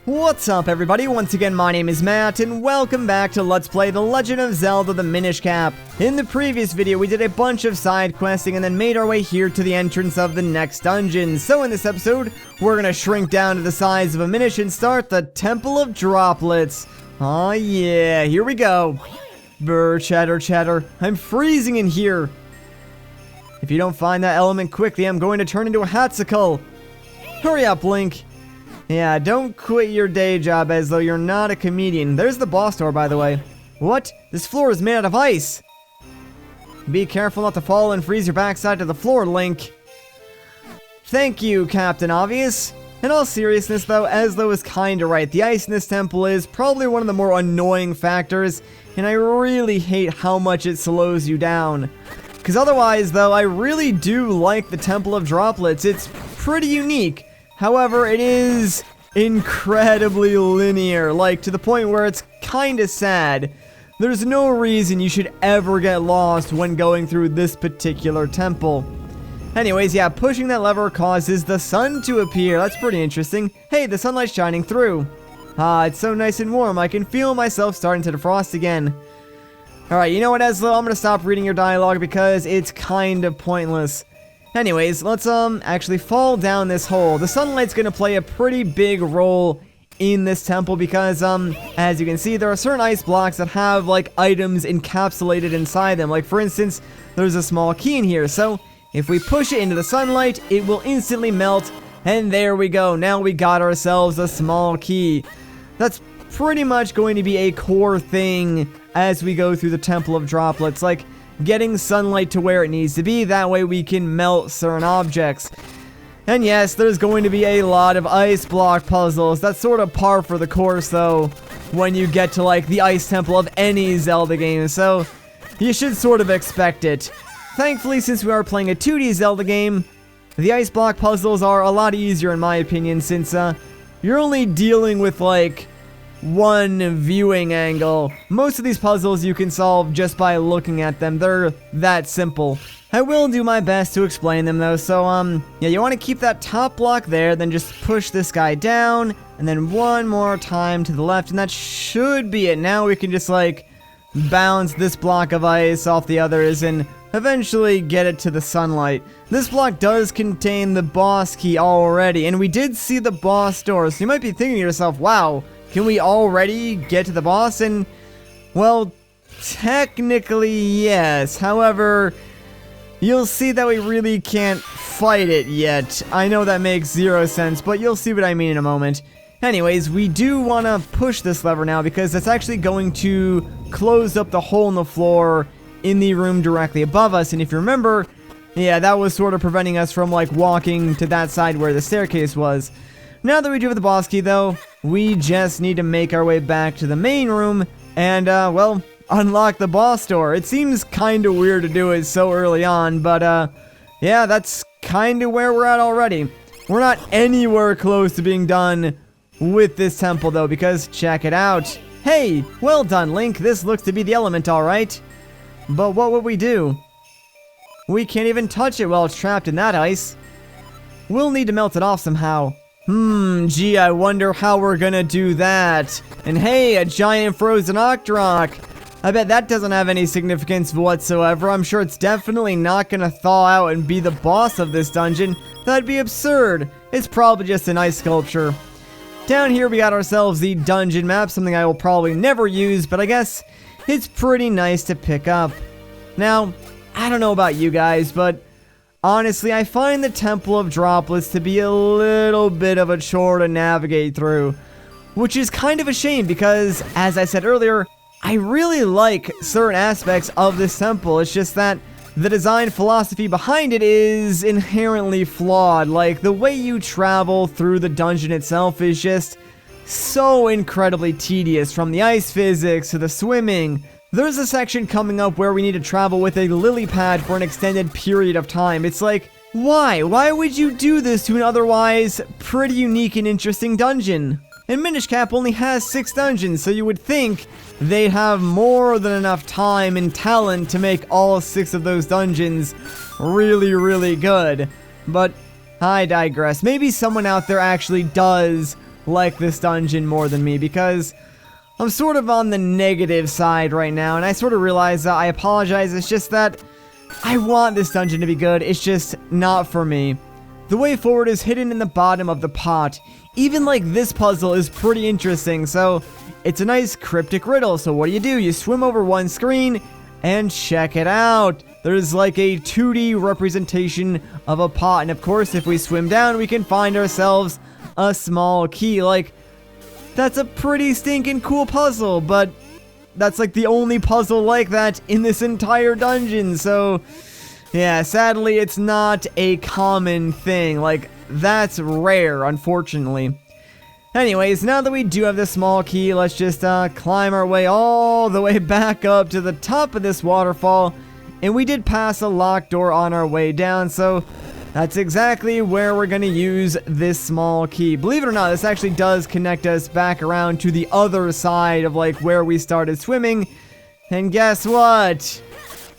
What's up everybody, once again my name is Matt and welcome back to Let's Play The Legend of Zelda the Minish Cap. In the previous video we did a bunch of side questing and then made our way here to the entrance of the next dungeon. So in this episode, we're gonna shrink down to the size of a Minish and start the Temple of Droplets. Aw yeah, here we go. Brr, chatter chatter, I'm freezing in here. If you don't find that element quickly, I'm going to turn into a Hatsucle. Hurry up, Link. Yeah, don't quit your day job as though you're not a comedian. There's the boss door, by the way. What? This floor is made out of ice. Be careful not to fall and freeze your backside to the floor, Link. Thank you, Captain Obvious. In all seriousness, though, as though is kinda right. The ice in this temple is probably one of the more annoying factors, and I really hate how much it slows you down. Because otherwise, though, I really do like the Temple of Droplets. It's pretty unique. However, it is incredibly linear, like to the point where it's kinda sad. There's no reason you should ever get lost when going through this particular temple. Anyways, yeah, pushing that lever causes the sun to appear. That's pretty interesting. Hey, the sunlight's shining through. Ah, it's so nice and warm. I can feel myself starting to defrost again. Alright, you know what, Eslo? I'm gonna stop reading your dialogue because it's kinda pointless. Anyways, let's actually fall down this hole. The sunlight's gonna play a pretty big role in this temple because as you can see, there are certain ice blocks that have like items encapsulated inside them. Like for instance, there's a small key in here. So if we push it into the sunlight, it will instantly melt, and there we go. Now we got ourselves a small key. That's pretty much going to be a core thing as we go through the Temple of Droplets. Like getting sunlight to where it needs to be, that way we can melt certain objects. And yes, there's going to be a lot of ice block puzzles. That's sort of par for the course though, when you get to like the ice temple of any Zelda game, so you should sort of expect it. Thankfully, since we are playing a 2D Zelda game, the ice block puzzles are a lot easier in my opinion, since you're only dealing with like one viewing angle. Most of these puzzles you can solve just by looking at them. They're that simple. I will do my best to explain them though, so yeah, you want to keep that top block there, then just push this guy down, and then one more time to the left, and that should be it. Now we can just like bounce this block of ice off the others and eventually get it to the sunlight. This block does contain the boss key already, and we did see the boss door, so you might be thinking to yourself, wow, can we already get to the boss? And, well, technically yes. However, you'll see that we really can't fight it yet. I know that makes zero sense, but you'll see what I mean in a moment. Anyways, we do want to push this lever now because that's actually going to close up the hole in the floor in the room directly above us. And if you remember, yeah, that was sort of preventing us from like walking to that side where the staircase was. Now that we do have the boss key though, we just need to make our way back to the main room and, well, unlock the boss door. It seems kinda weird to do it so early on, but, yeah, that's kinda where we're at already. We're not anywhere close to being done with this temple though, because check it out. Hey, well done, Link. This looks to be the element, alright. But what would we do? We can't even touch it while it's trapped in that ice. We'll need to melt it off somehow. Gee, I wonder how we're gonna do that. And hey, a giant frozen Octorok. I bet that doesn't have any significance whatsoever. I'm sure it's definitely not gonna thaw out and be the boss of this dungeon. That'd be absurd. It's probably just an ice sculpture. Down here we got ourselves the dungeon map, something I will probably never use, but I guess it's pretty nice to pick up. Now, I don't know about you guys, but honestly, I find the Temple of Droplets to be a little bit of a chore to navigate through, which is kind of a shame because, as I said earlier, I really like certain aspects of this temple. It's just that the design philosophy behind it is inherently flawed. Like, the way you travel through the dungeon itself is just so incredibly tedious, from the ice physics to the swimming. There's a section coming up where we need to travel with a lily pad for an extended period of time. It's like, why? Why would you do this to an otherwise pretty unique and interesting dungeon? And Minish Cap only has 6 dungeons, so you would think they'd have more than enough time and talent to make all 6 of those dungeons really, really good. But I digress. Maybe someone out there actually does like this dungeon more than me, because I'm sort of on the negative side right now, and I sort of realize that I apologize. It's just that I want this dungeon to be good. It's just not for me. The way forward is hidden in the bottom of the pot. Even like this puzzle is pretty interesting, so it's a nice cryptic riddle. So what do? You swim over one screen and check it out. There's like a 2D representation of a pot, and of course if we swim down we can find ourselves a small key. Like, that's a pretty stinking cool puzzle, but that's like the only puzzle like that in this entire dungeon. So yeah, sadly it's not a common thing. Like, that's rare, unfortunately. Anyways, now that we do have this small key, let's just climb our way all the way back up to the top of this waterfall. And we did pass a locked door on our way down, so that's exactly where we're going to use this small key. Believe it or not, this actually does connect us back around to the other side of like where we started swimming. And guess what?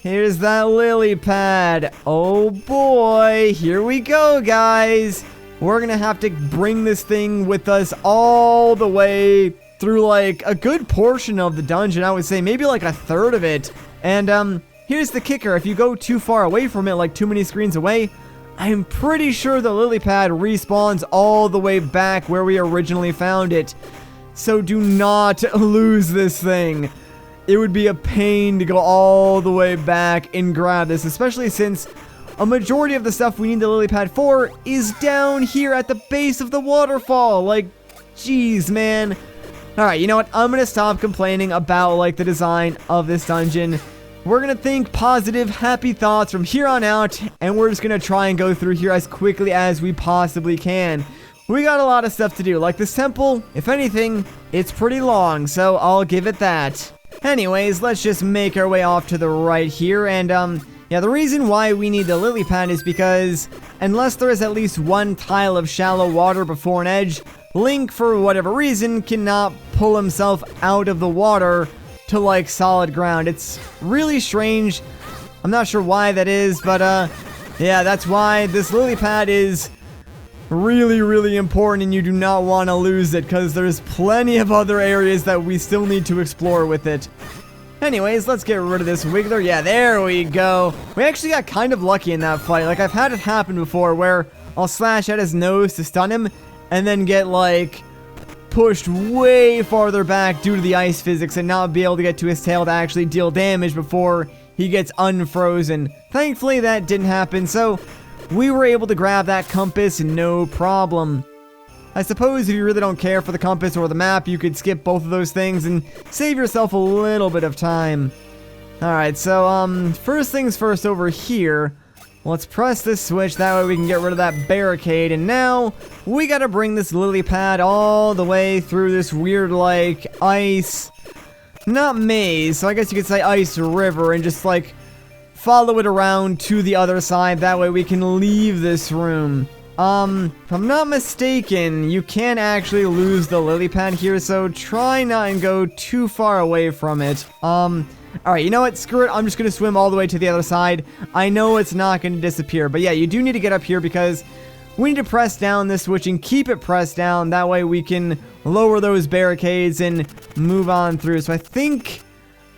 Here's that lily pad. Oh boy, here we go, guys. We're gonna have to bring this thing with us all the way through like a good portion of the dungeon. I would say maybe like a third of it. And here's the kicker. If you go too far away from it, like too many screens away, I'm pretty sure the lily pad respawns all the way back where we originally found it. So do not lose this thing. It would be a pain to go all the way back and grab this, especially since a majority of the stuff we need the lily pad for is down here at the base of the waterfall. Like, jeez, man. Alright, you know what? I'm gonna stop complaining about, like, the design of this dungeon. We're gonna think positive, happy thoughts from here on out, and we're just gonna try and go through here as quickly as we possibly can. We got a lot of stuff to do. Like, this temple, if anything, it's pretty long, so I'll give it that. Anyways, let's just make our way off to the right here, and, yeah, the reason why we need the lily pad is because unless there is at least one tile of shallow water before an edge, Link, for whatever reason, cannot pull himself out of the water to, like, solid ground. It's really strange. I'm not sure why that is, but, yeah, that's why this lily pad is really, really important, and you do not want to lose it, because there's plenty of other areas that we still need to explore with it. Anyways, let's get rid of this wiggler. Yeah, there we go. We actually got kind of lucky in that fight. Like, I've had it happen before where I'll slash at his nose to stun him and then get, like, pushed way farther back due to the ice physics and not be able to get to his tail to actually deal damage before he gets unfrozen. Thankfully, that didn't happen, so we were able to grab that compass no problem. I suppose if you really don't care for the compass or the map, you could skip both of those things and save yourself a little bit of time. Alright, so, first things first over here. Let's press this switch, that way we can get rid of that barricade. And now, we gotta bring this lily pad all the way through this weird, like, ice... not maze, so I guess you could say ice river, and just, like, follow it around to the other side. That way we can leave this room. If I'm not mistaken, you can actually lose the lily pad here, so try not and go too far away from it. Alright, you know what? Screw it. I'm just gonna swim all the way to the other side. I know it's not gonna disappear, but yeah, you do need to get up here because we need to press down this switch and keep it pressed down. That way we can lower those barricades and move on through. So I think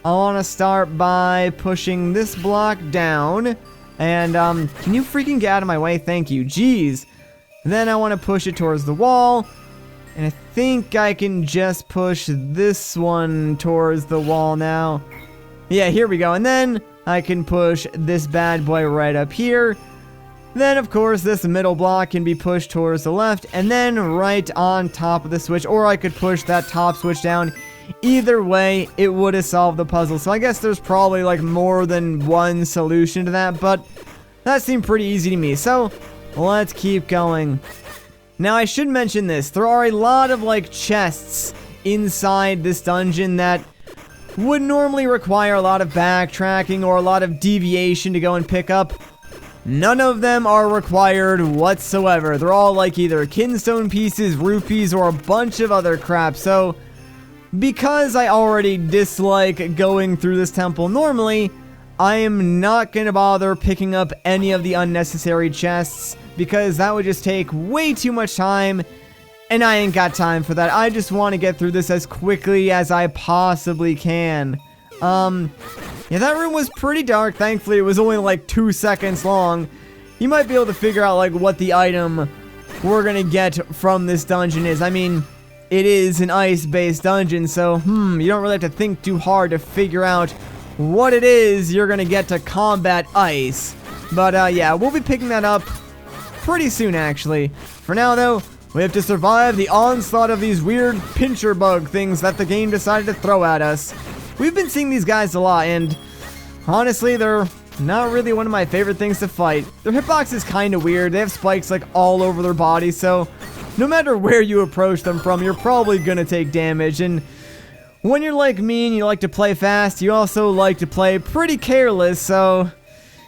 I want to start by pushing this block down. And, can you freaking get out of my way? Thank you. Jeez. Then I want to push it towards the wall. And I think I can just push this one towards the wall now. Yeah, here we go. And then I can push this bad boy right up here. Then, of course, this middle block can be pushed towards the left. And then right on top of the switch. Or I could push that top switch down. Either way, it would have solved the puzzle. So I guess there's probably like more than one solution to that, but that seemed pretty easy to me. So let's keep going. Now I should mention this. There are a lot of like chests inside this dungeon that would normally require a lot of backtracking or a lot of deviation to go and pick up. None of them are required whatsoever. They're all like either kinstone pieces, rupees, or a bunch of other crap. So because I already dislike going through this temple normally, I am not going to bother picking up any of the unnecessary chests, because that would just take way too much time, And I ain't got time for that. I just want to get through this as quickly as I possibly can. Yeah, that room was pretty dark. Thankfully, it was only like 2 seconds long. You might be able to figure out like what the item we're gonna get from this dungeon is. I mean, it is an ice-based dungeon, so you don't really have to think too hard to figure out what it is you're gonna get to combat ice. But yeah, we'll be picking that up pretty soon, actually. For now, though, we have to survive the onslaught of these weird pincher bug things that the game decided to throw at us. We've been seeing these guys a lot, and honestly, they're not really one of my favorite things to fight. Their hitbox is kind of weird. They have spikes like all over their body, so no matter where you approach them from, you're probably gonna take damage. And when you're like me and you like to play fast, you also like to play pretty careless, so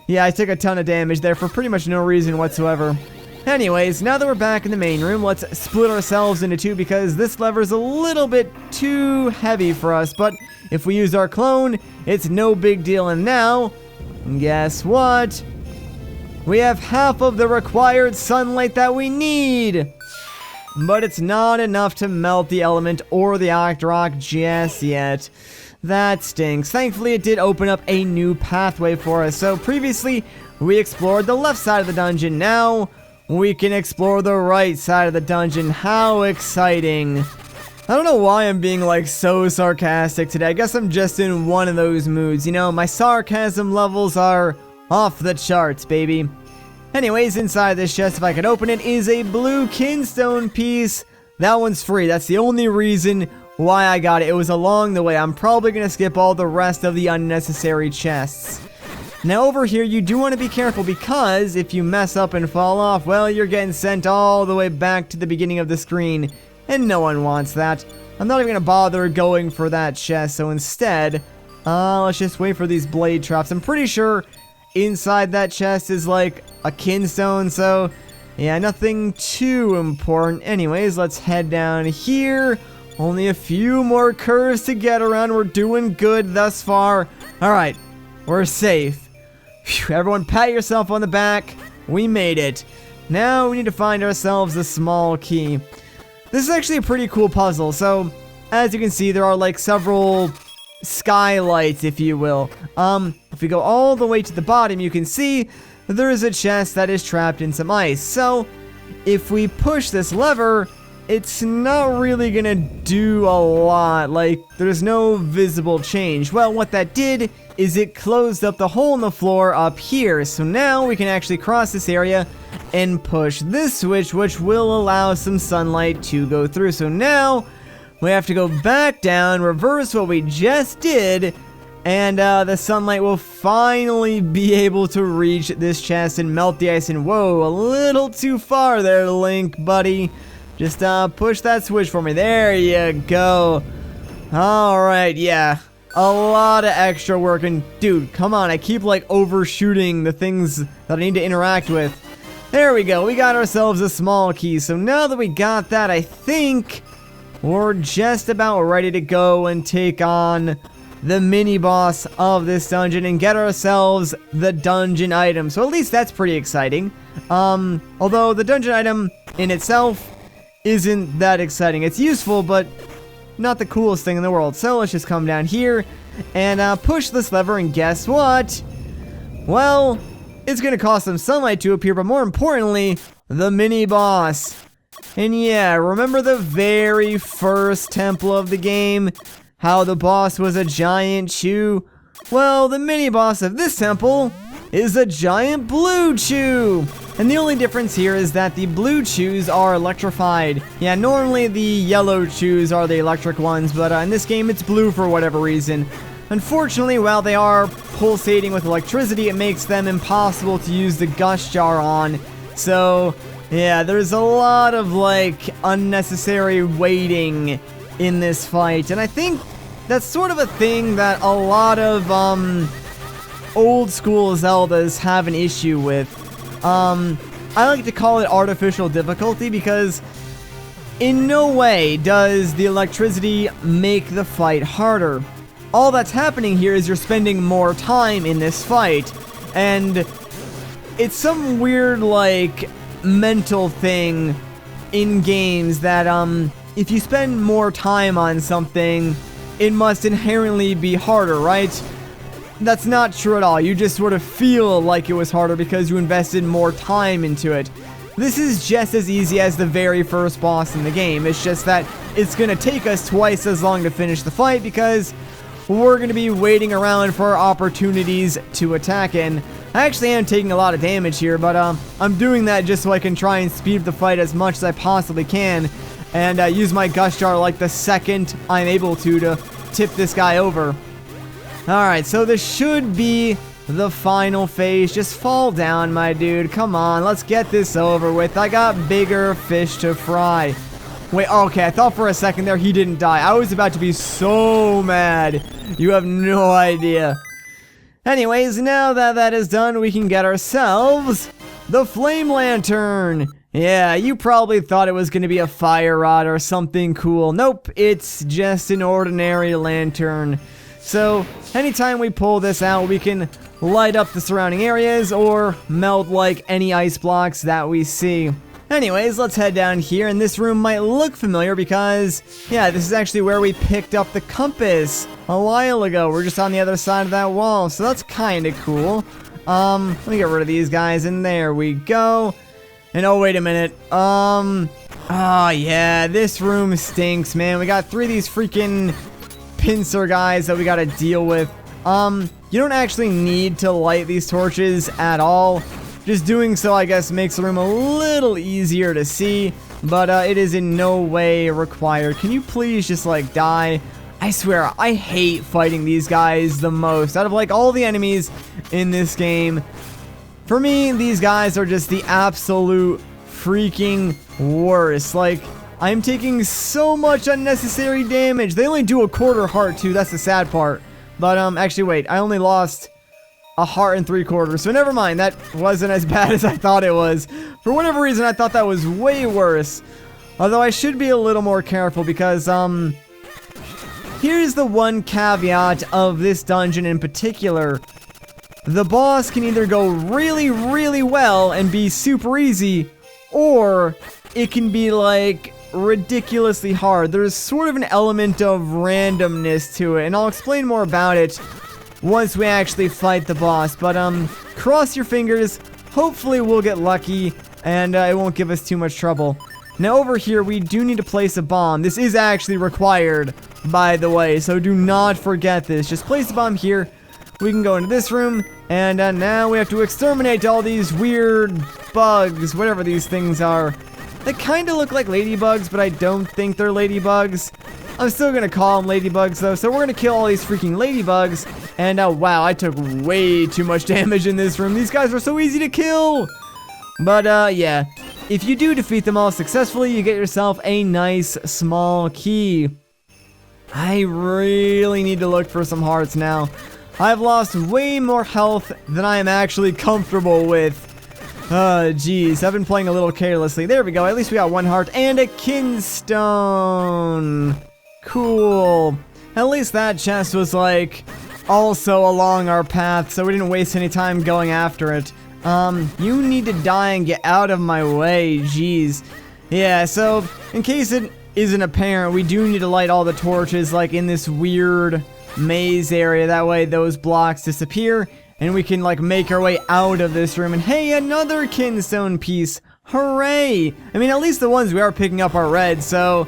yeah, I took a ton of damage there for pretty much no reason whatsoever. Anyways, now that we're back in the main room, let's split ourselves into two because this lever's a little bit too heavy for us. But if we use our clone, it's no big deal. And now, guess what? We have half of the required sunlight that we need. But it's not enough to melt the element or the Act Rock just yet. That stinks. Thankfully, it did open up a new pathway for us. So previously, we explored the left side of the dungeon. Now, we can explore the right side of the dungeon. How exciting. I don't know why I'm being like so sarcastic today. I guess I'm just in one of those moods. You know, my sarcasm levels are off the charts, baby. Anyways, inside this chest, if I could open it, is a blue kinstone piece. That one's free. That's the only reason why I got it. It was along the way. I'm probably going to skip all the rest of the unnecessary chests. Now over here, you do want to be careful because if you mess up and fall off, well, you're getting sent all the way back to the beginning of the screen. And no one wants that. I'm not even going to bother going for that chest. So instead, let's just wait for these blade traps. I'm pretty sure inside that chest is like a kinstone. So yeah, nothing too important. Anyways, let's head down here. Only a few more curves to get around. We're doing good thus far. Alright, we're safe. Phew, everyone pat yourself on the back. We made it. Now we need to find ourselves a small key. This is actually a pretty cool puzzle. So, as you can see, there are like several skylights, if you will. If we go all the way to the bottom, you can see there is a chest that is trapped in some ice. So, if we push this lever, it's not really gonna do a lot. Like, there's no visible change. Well, what that did is it closed up the hole in the floor up here. So now we can actually cross this area and push this switch, which will allow some sunlight to go through. So now we have to go back down, reverse what we just did, and the sunlight will finally be able to reach this chest and melt the ice. And whoa, a little too far there, Link, buddy. Just push that switch for me. There you go. Alright, yeah. A lot of extra work. And dude, come on. I keep like overshooting the things that I need to interact with. There we go. We got ourselves a small key. So now that we got that, I think we're just about ready to go and take on the mini boss of this dungeon and get ourselves the dungeon item. So at least that's pretty exciting. Although the dungeon item in itself isn't that exciting. It's useful, but not the coolest thing in the world. So let's just come down here and push this lever, and guess what? Well, it's gonna cost some sunlight to appear, but more importantly, the mini boss. And yeah, remember the very first temple of the game? How the boss was a giant chew? Well, the mini boss of this temple is a giant blue chew. And the only difference here is that the blue chews are electrified. Yeah, normally the yellow chews are the electric ones, but in this game it's blue for whatever reason. Unfortunately, while they are pulsating with electricity, it makes them impossible to use the gush jar on. So, yeah, there's a lot of like unnecessary waiting in this fight. And I think that's sort of a thing that a lot of old school Zeldas have an issue with. I like to call it artificial difficulty because in no way does the electricity make the fight harder. All that's happening here is you're spending more time in this fight, and it's some weird like mental thing in games that, if you spend more time on something, it must inherently be harder, right? That's not true at all. You just sort of feel like it was harder because you invested more time into it. This is just as easy as the very first boss in the game. It's just that it's going to take us twice as long to finish the fight because we're going to be waiting around for opportunities to attack in. I actually am taking a lot of damage here, but I'm doing that just so I can try and speed up the fight as much as I possibly can and use my Gush Jar like the second I'm able to tip this guy over. Alright, so this should be the final phase. Just fall down, my dude. Come on, let's get this over with. I got bigger fish to fry. Wait, okay, I thought for a second there he didn't die. I was about to be so mad. You have no idea. Anyways, now that that is done, we can get ourselves the Flame Lantern. Yeah, you probably thought it was going to be a fire rod or something cool. Nope, it's just an ordinary lantern. So, anytime we pull this out, we can light up the surrounding areas or melt like any ice blocks that we see. Anyways, let's head down here, and this room might look familiar because, yeah, this is actually where we picked up the compass a while ago. We're just on the other side of that wall, so that's kind of cool. Let me get rid of these guys, and there we go. And oh, wait a minute. Oh, yeah, this room stinks, man. We got 3 of these freaking pincer guys that we gotta deal with. You don't actually need to light these torches at all. Just doing so, I guess, makes the room a little easier to see, but it is in no way required. Can you please just, like, die? I swear, I hate fighting these guys the most. Out of, like, all the enemies in this game, for me, these guys are just the absolute freaking worst. Like, I'm taking so much unnecessary damage. They only do a quarter heart, too. That's the sad part. But, actually, wait. I only lost a heart and 3/4. So, never mind. That wasn't as bad as I thought it was. For whatever reason, I thought that was way worse. Although, I should be a little more careful because, here's the one caveat of this dungeon in particular. The boss can either go really, really well and be super easy, or it can be, like, ridiculously hard. There's sort of an element of randomness to it, and I'll explain more about it once we actually fight the boss. But cross your fingers, hopefully we'll get lucky and it won't give us too much trouble. Now over here we do need to place a bomb. This is actually required, by the way, so do not forget this. Just place a bomb here. We can go into this room, and now we have to exterminate all these weird bugs, whatever these things are. They kind of look like ladybugs, but I don't think they're ladybugs. I'm still going to call them ladybugs, though. So we're going to kill all these freaking ladybugs. And wow, I took way too much damage in this room. These guys are so easy to kill. But yeah, if you do defeat them all successfully, you get yourself a nice small key. I really need to look for some hearts now. I've lost way more health than I am actually comfortable with. Geez, I've been playing a little carelessly. There we go, at least we got 1 heart and a kinstone. Cool. At least that chest was, like, also along our path, so we didn't waste any time going after it. You need to die and get out of my way, jeez. Yeah, so, in case it isn't apparent, we do need to light all the torches, like, in this weird maze area. That way those blocks disappear, and we can, like, make our way out of this room. And hey, another kinstone piece. Hooray! I mean, at least the ones we are picking up are red, so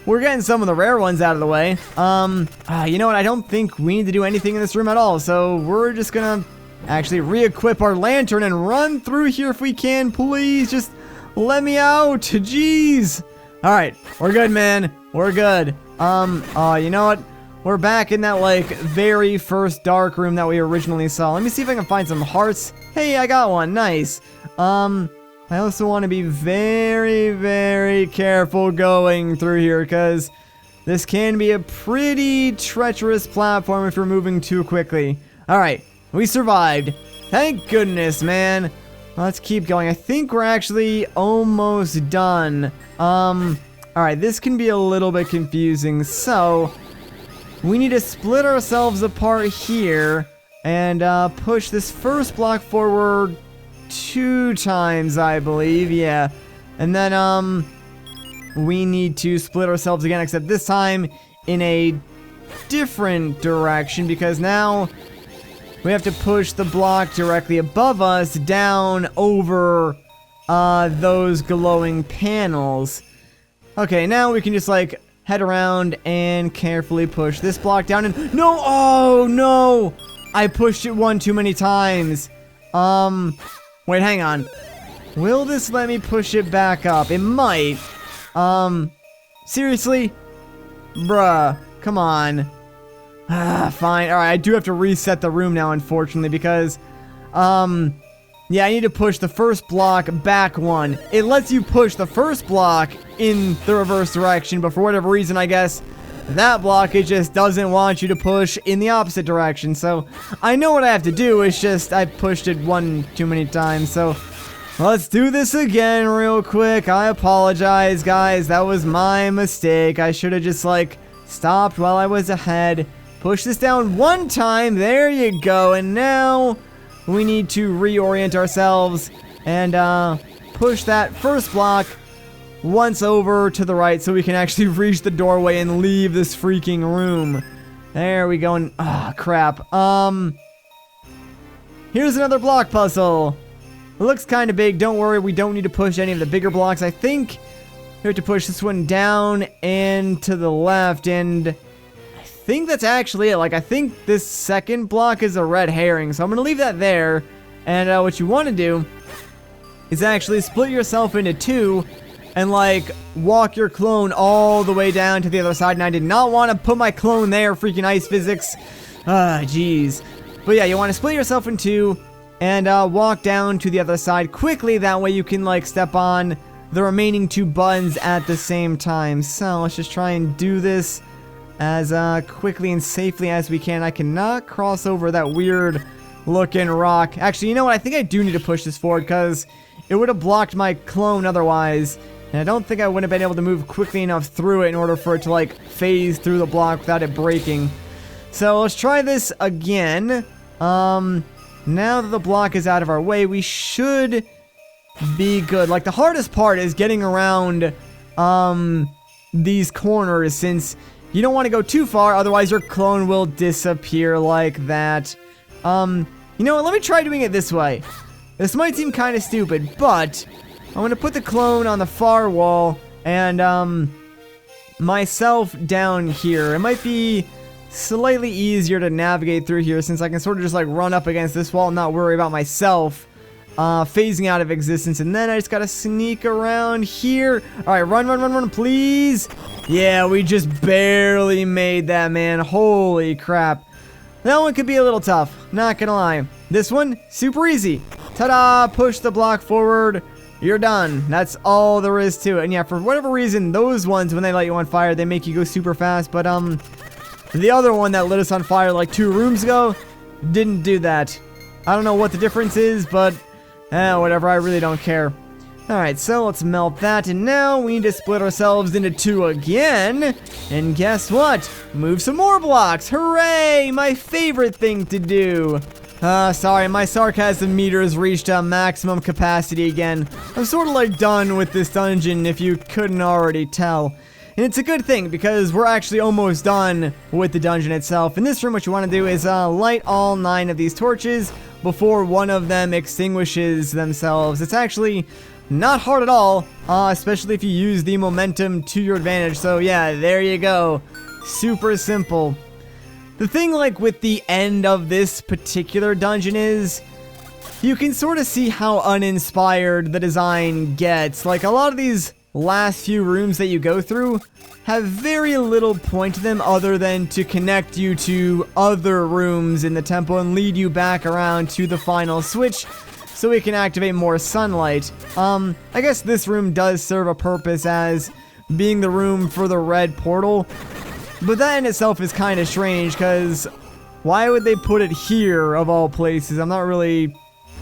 we're getting some of the rare ones out of the way. You know what? I don't think we need to do anything in this room at all, so we're just gonna actually re-equip our lantern and run through here if we can. Please, just let me out. Jeez. Alright, we're good, man. We're good. You know what? We're back in that, like, very first dark room that we originally saw. Let me see if I can find some hearts. Hey, I got one. Nice. I also want to be very, very careful going through here, because this can be a pretty treacherous platform if you're moving too quickly. Alright, we survived. Thank goodness, man. Let's keep going. I think we're actually almost done. Alright, this can be a little bit confusing, so we need to split ourselves apart here and push this first block forward 2 times, I believe. Yeah. And then we need to split ourselves again, except this time in a different direction, because now we have to push the block directly above us down over those glowing panels. Okay, now we can just like head around and carefully push this block down and no! Oh no! I pushed it one too many times. Wait, hang on. Will this let me push it back up? It might. Seriously? Bruh, come on. Fine. Alright, I do have to reset the room now, unfortunately, because, yeah, I need to push the first block back one. It lets you push the first block in the reverse direction, but for whatever reason, I guess, that block, it just doesn't want you to push in the opposite direction. So, I know what I have to do, it's just I pushed it one too many times, so let's do this again real quick. I apologize, guys. That was my mistake. I should have just, like, stopped while I was ahead. Push this down one time. There you go. And now we need to reorient ourselves and push that first block once over to the right so we can actually reach the doorway and leave this freaking room. There we go. And crap. Here's another block puzzle. It looks kind of big. Don't worry, we don't need to push any of the bigger blocks. I think we have to push this one down and to the left, and I think that's actually it. Like, I think this second block is a red herring, so I'm going to leave that there. And what you want to do is actually split yourself into two and, like, walk your clone all the way down to the other side. And I did not want to put my clone there, freaking ice physics. Jeez. But yeah, you want to split yourself in two and walk down to the other side quickly. That way you can, like, step on the remaining two buttons at the same time. So let's just try and do this as quickly and safely as we can. I cannot cross over that weird looking rock. Actually, you know what? I think I do need to push this forward because it would have blocked my clone otherwise. And I don't think I would have been able to move quickly enough through it in order for it to, like, phase through the block without it breaking. So let's try this again. Now that the block is out of our way, we should be good. Like, the hardest part is getting around these corners, since you don't want to go too far, otherwise your clone will disappear like that. You know what, let me try doing it this way. This might seem kind of stupid, but I'm going to put the clone on the far wall and myself down here. It might be slightly easier to navigate through here, since I can sort of just, like, run up against this wall and not worry about myself phasing out of existence. And then I just gotta sneak around here. Alright, run, please. Yeah, we just barely made that, man. Holy crap. That one could be a little tough, not gonna lie. This one, super easy. Ta-da! Push the block forward. You're done. That's all there is to it. And yeah, for whatever reason, those ones, when they light you on fire, they make you go super fast. But the other one that lit us on fire like 2 rooms ago didn't do that. I don't know what the difference is, but whatever, I really don't care. Alright, so let's melt that, and now we need to split ourselves into 2 again. And guess what? Move some more blocks. Hooray! My favorite thing to do. Sorry, my sarcasm meter has reached maximum capacity again. I'm sort of like done with this dungeon, if you couldn't already tell. And it's a good thing, because we're actually almost done with the dungeon itself. In this room, what you want to do is light all 9 of these torches before one of them extinguishes themselves. It's actually not hard at all, especially if you use the momentum to your advantage. So yeah, there you go. Super simple. The thing, like, with the end of this particular dungeon is you can sort of see how uninspired the design gets. Like, a lot of these last few rooms that you go through have very little point to them other than to connect you to other rooms in the temple and lead you back around to the final switch so we can activate more sunlight. I guess this room does serve a purpose as being the room for the red portal, but that in itself is kind of strange, because why would they put it here of all places? I'm not really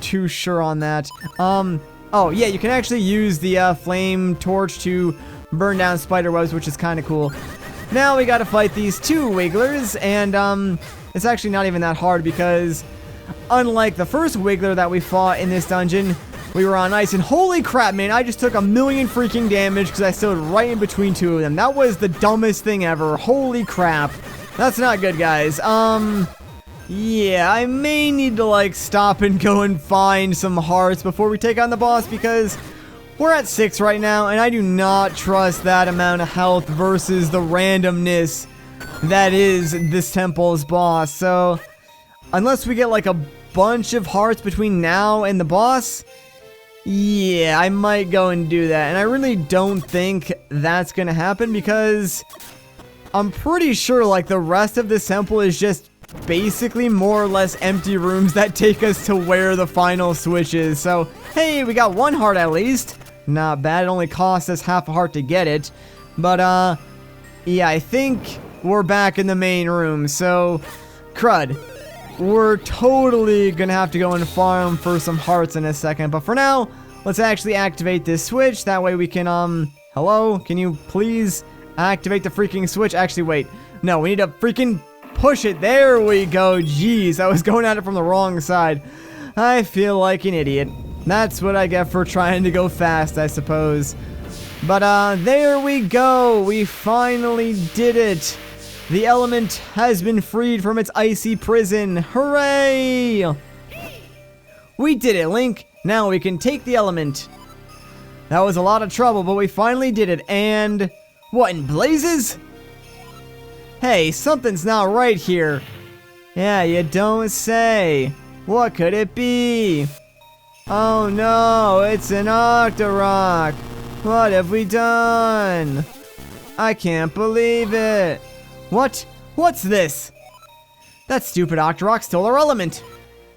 too sure on that. Oh, yeah, you can actually use the flame torch to burn down spider webs, which is kind of cool. Now we gotta fight these 2 wigglers, and it's actually not even that hard, because unlike the first wiggler that we fought in this dungeon, we were on ice, and holy crap, man, I just took a million freaking damage because I stood right in between two of them. That was the dumbest thing ever. Holy crap. That's not good, guys. Yeah, I may need to, like, stop and go and find some hearts before we take on the boss, because we're at 6 right now, and I do not trust that amount of health versus the randomness that is this temple's boss. So, unless we get, like, a bunch of hearts between now and the boss, yeah, I might go and do that. And I really don't think that's gonna happen, because I'm pretty sure, like, the rest of this temple is just basically more or less empty rooms that take us to where the final switch is. So, hey, we got 1 heart at least. Not bad. It only cost us half a heart to get it. But, yeah, I think we're back in the main room. So, crud. We're totally gonna have to go and farm for some hearts in a second. But for now, let's actually activate this switch. That way we can, hello? Can you please activate the freaking switch? Actually, wait. No, we need to freaking push it. There we go. Jeez, I was going at it from the wrong side. I feel like an idiot. That's what I get for trying to go fast, I suppose. But, there we go. We finally did it. The element has been freed from its icy prison. Hooray! We did it, Link. Now we can take the element. That was a lot of trouble, but we finally did it. And what in blazes? Hey, something's not right here. Yeah, you don't say. What could it be? Oh no, it's an Octorok. What have we done? I can't believe it. What? What's this? That stupid Octorok stole our element.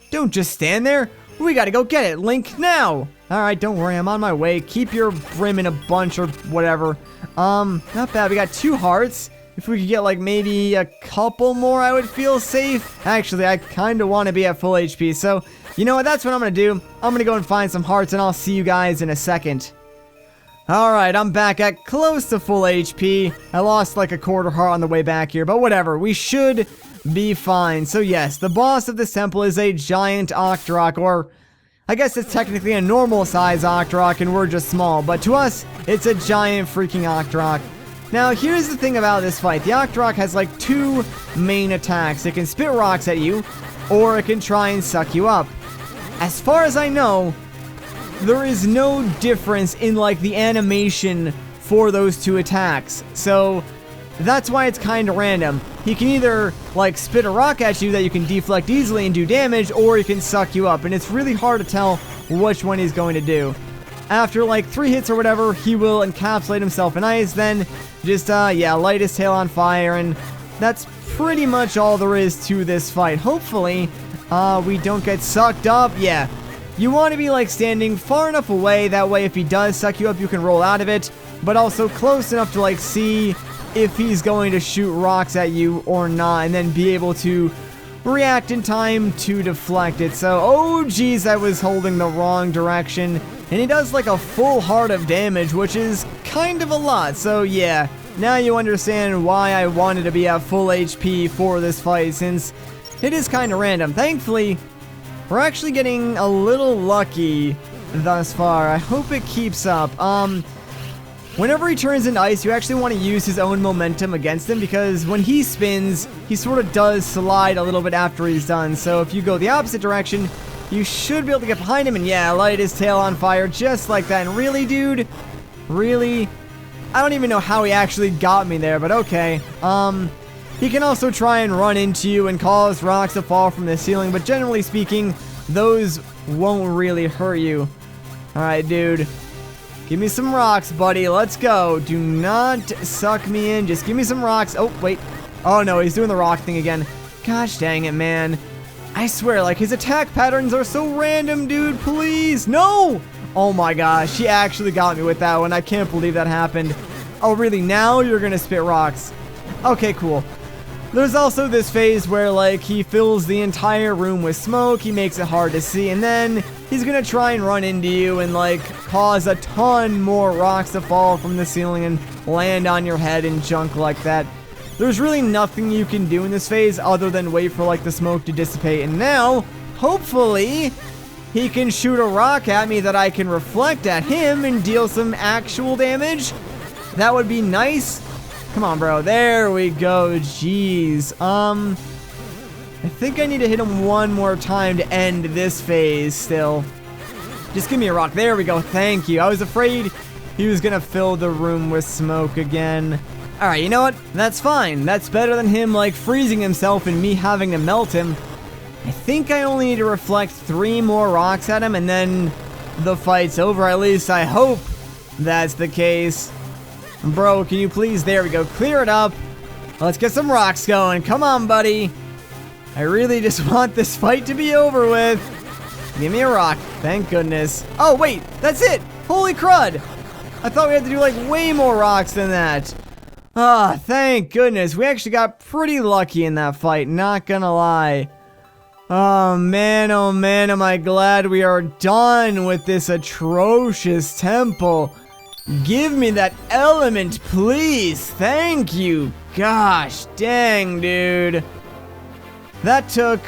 Don't just stand there. We gotta go get it, Link, now. Alright, don't worry, I'm on my way. Keep your brim in a bunch or whatever. Not bad. We got 2 hearts. If we could get, like, maybe a couple more, I would feel safe. Actually, I kind of want to be at full HP. So, you know what? That's what I'm going to do. I'm going to go and find some hearts, and I'll see you guys in a second. Alright, I'm back at close to full HP. I lost, like, a quarter heart on the way back here, but whatever. We should be fine. So, yes, the boss of this temple is a giant Octorok, or I guess it's technically a normal-size Octorok, and we're just small. But to us, it's a giant freaking Octorok. Now, here's the thing about this fight. The Octorok has, like, 2 main attacks. It can spit rocks at you, or it can try and suck you up. As far as I know, there is no difference in, like, the animation for those 2 attacks. So, that's why it's kind of random. He can either, like, spit a rock at you that you can deflect easily and do damage, or he can suck you up. And it's really hard to tell which one he's going to do. After, like, 3 hits or whatever, he will encapsulate himself in ice, then just, yeah, light his tail on fire, and that's pretty much all there is to this fight. Hopefully, we don't get sucked up. Yeah, you want to be, like, standing far enough away, that way if he does suck you up, you can roll out of it, but also close enough to, like, see if he's going to shoot rocks at you or not, and then be able to react in time to deflect it. So, oh geez, I was holding the wrong direction. And he does like a full heart of damage, which is kind of a lot. So yeah, now you understand why I wanted to be at full HP for this fight, since it is kind of random. Thankfully, we're actually getting a little lucky thus far. I hope it keeps up. Whenever he turns into ice, you actually want to use his own momentum against him, because when he spins, he sort of does slide a little bit after he's done. So if you go the opposite direction, you should be able to get behind him and, yeah, light his tail on fire just like that. And really, dude, really, I don't even know how he actually got me there, but okay. He can also try and run into you and cause rocks to fall from the ceiling, but generally speaking, those won't really hurt you. Alright, dude. Give me some rocks, buddy. Let's go. Do not suck me in. Just give me some rocks. Oh, wait. Oh, no, he's doing the rock thing again. Gosh dang it, man. I swear, like, his attack patterns are so random, dude. Please. No! Oh, my gosh. He actually got me with that one. I can't believe that happened. Oh, really? Now you're gonna spit rocks. Okay, cool. There's also this phase where, like, he fills the entire room with smoke, he makes it hard to see, and then he's gonna try and run into you and, like, cause a ton more rocks to fall from the ceiling and land on your head and junk like that. There's really nothing you can do in this phase other than wait for, like, the smoke to dissipate, and now, hopefully, he can shoot a rock at me that I can reflect at him and deal some actual damage. That would be nice. Come on, bro. There we go. Jeez. I think I need to hit him one more time to end this phase still. Just give me a rock. There we go. Thank you. I was afraid he was going to fill the room with smoke again. Alright, you know what? That's fine. That's better than him, like, freezing himself and me having to melt him. I think I only need to reflect 3 more rocks at him and then the fight's over. At least I hope that's the case. Bro, can you please, there we go, clear it up. Let's get some rocks going. Come on, buddy. I really just want this fight to be over with. Give me a rock. Thank goodness. Oh, wait, that's it. Holy crud. I thought we had to do, like, way more rocks than that. Ah, thank goodness. We actually got pretty lucky in that fight, not gonna lie. Oh man, am I glad we are done with this atrocious temple. Give me that element, please. Thank you. Gosh, dang, dude. That took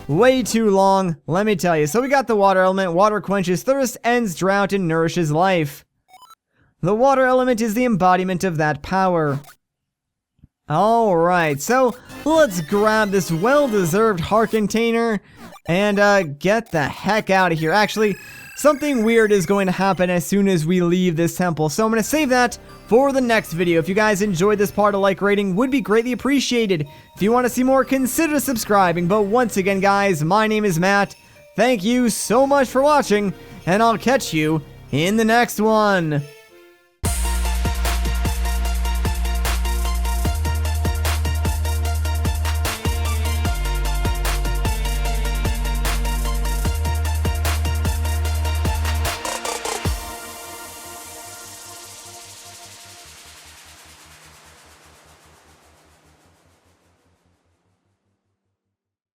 way too long, let me tell you. So we got the water element. Water quenches thirst, ends drought, and nourishes life. The water element is the embodiment of that power. Alright, so let's grab this well-deserved heart container and get the heck out of here. Actually, something weird is going to happen as soon as we leave this temple, so I'm going to save that for the next video. If you guys enjoyed this part, a like rating would be greatly appreciated. If you want to see more, consider subscribing. But once again, guys, my name is Matt. Thank you so much for watching, and I'll catch you in the next one.